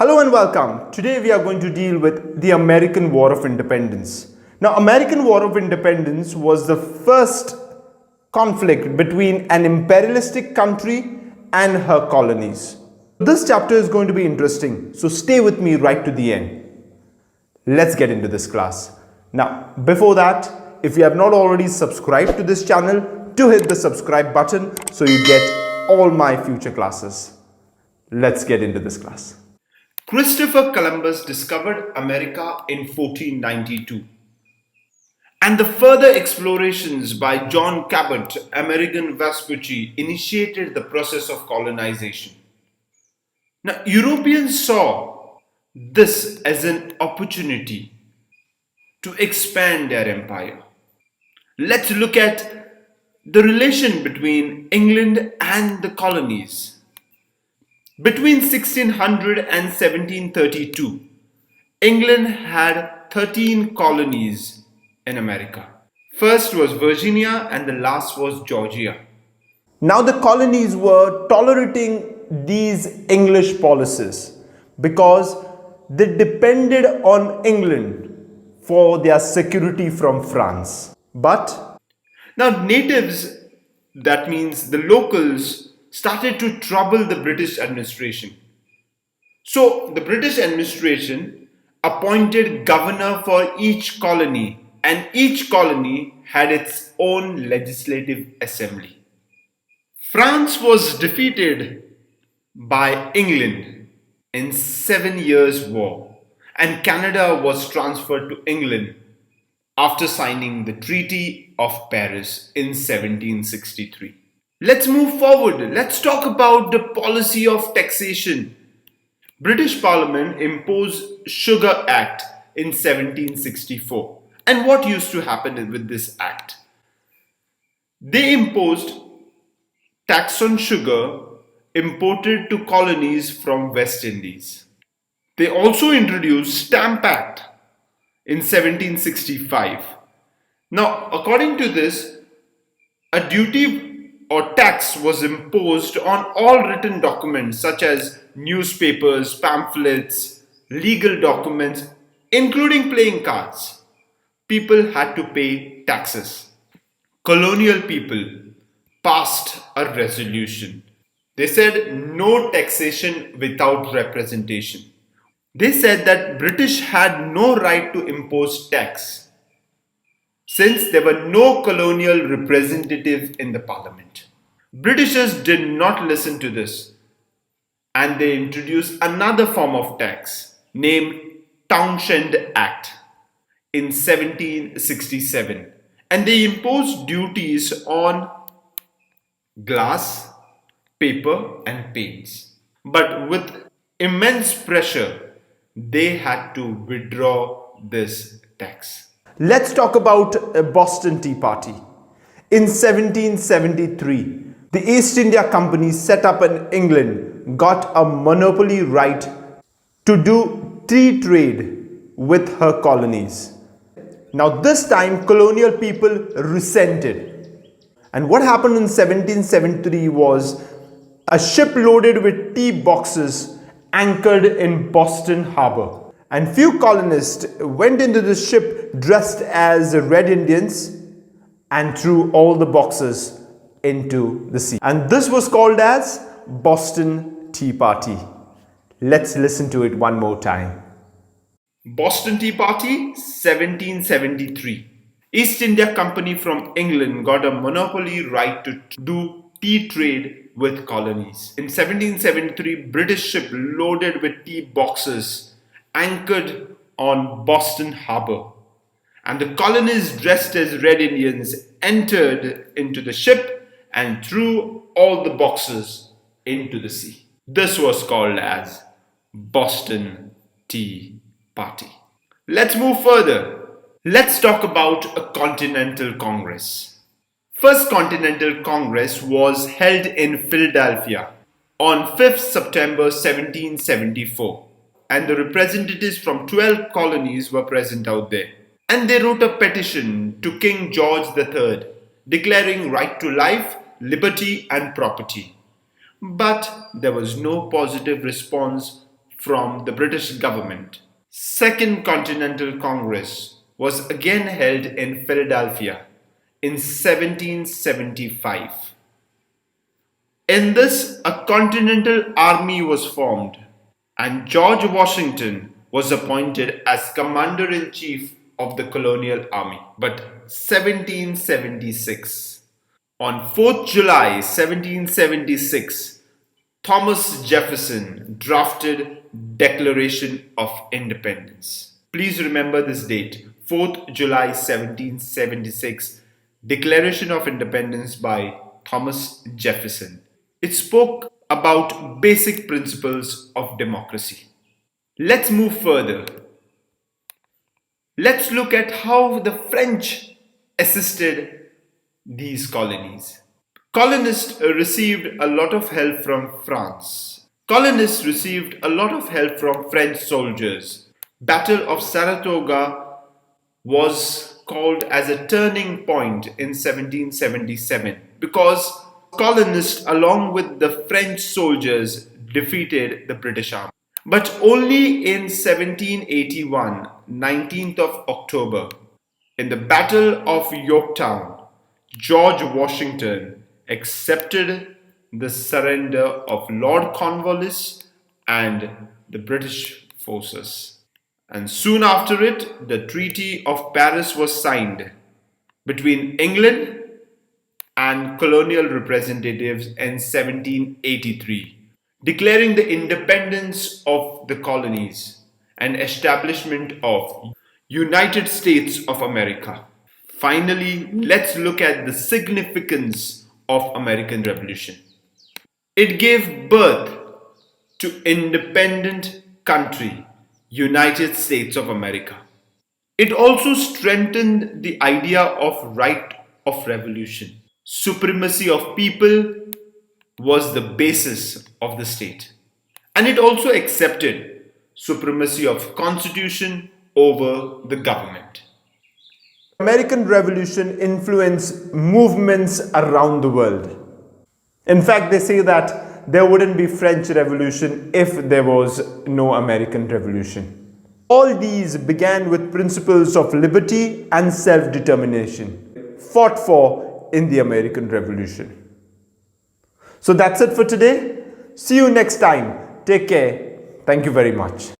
Hello and welcome. Today we are going to deal with the American War of Independence. Now, American War of Independence was the first conflict between an imperialistic country and her colonies. This chapter is going to be interesting, so stay with me right to the end. Let's get into this class. Now, before that, if you have not already subscribed to this channel, do hit the subscribe button so you get all my future classes. Let's get into this class. Christopher Columbus discovered America in 1492, and the further explorations by John Cabot, Amerigo Vespucci initiated the process of colonization. Now, Europeans saw this as an opportunity to expand their empire. Let's look at the relation between England and the colonies. Between 1600 and 1732, England had 13 colonies in America. First was Virginia and the last was Georgia. Now the colonies were tolerating these English policies because they depended on England for their security from France. But now natives, that means the locals, started to trouble the British administration. So the British administration appointed governor for each colony, and each colony had its own legislative assembly. France was defeated by England in 7 Years' War, and Canada was transferred to England after signing the Treaty of Paris in 1763. Let's move forward. Let's talk about the policy of taxation. British Parliament imposed Sugar Act in 1764. And what used to happen with this act? They imposed tax on sugar imported to colonies from West Indies. They also introduced Stamp Act in 1765. Now, according to this, a duty or tax was imposed on all written documents such as newspapers, pamphlets, legal documents, including playing cards. People had to pay taxes. Colonial people passed a resolution. They said no taxation without representation. They said that British had no right to impose tax since there were no colonial representatives in the parliament. Britishers did not listen to this, and they introduced another form of tax named Townshend Act in 1767, and they imposed duties on glass, paper and paints. But with immense pressure, they had to withdraw this tax. Let's talk about a Boston Tea Party. In 1773, the East India Company set up in England got a monopoly right to do tea trade with her colonies. Now this time colonial people resented. And what happened in 1773 was a ship loaded with tea boxes anchored in Boston Harbor. And few colonists went into the ship dressed as Red Indians and threw all the boxes into the sea. And this was called as Boston Tea Party. Let's listen to it one more time. Boston Tea Party, 1773. East India Company from England got a monopoly right to do tea trade with colonies. In 1773, British ship loaded with tea boxes anchored on Boston Harbor, and the colonists dressed as Red Indians entered into the ship and threw all the boxes into the sea. This was called as Boston Tea Party. Let's move further. Let's talk about a Continental Congress. First Continental Congress was held in Philadelphia on 5th September 1774. And the representatives from 12 colonies were present out there. And they wrote a petition to King George III declaring right to life, liberty and property. But there was no positive response from the British government. Second Continental Congress was again held in Philadelphia in 1775. In this, a continental army was formed, and George Washington was appointed as commander-in-chief of the colonial army. But 1776. On 4th July 1776, Thomas Jefferson drafted Declaration of Independence. Please remember this date, 4th July 1776, Declaration of Independence by Thomas Jefferson. It spoke about basic principles of democracy. Let's move further. Let's look at how the French assisted these colonies. Colonists received a lot of help from France. Colonists received a lot of help from French soldiers. Battle of Saratoga was called as a turning point in 1777 because colonists along with the French soldiers defeated the British army. But only in 1781, 19th of October, in the Battle of Yorktown, George Washington accepted the surrender of Lord Cornwallis and the British forces. And soon after it, the Treaty of Paris was signed between England and colonial representatives in 1783, declaring the independence of the colonies and establishment of United States of America. Finally, let's look at the significance of American Revolution. It gave birth to independent country, United States of America. It also strengthened the idea of right of revolution. Supremacy of people was the basis of the state. And it also accepted supremacy of constitution over the government. American Revolution influenced movements around the world. In fact, they say that there wouldn't be French Revolution if there was no American Revolution. All these began with principles of liberty and self-determination, fought for in the American Revolution. So that's it for today. See you next time. Take care. Thank you very much.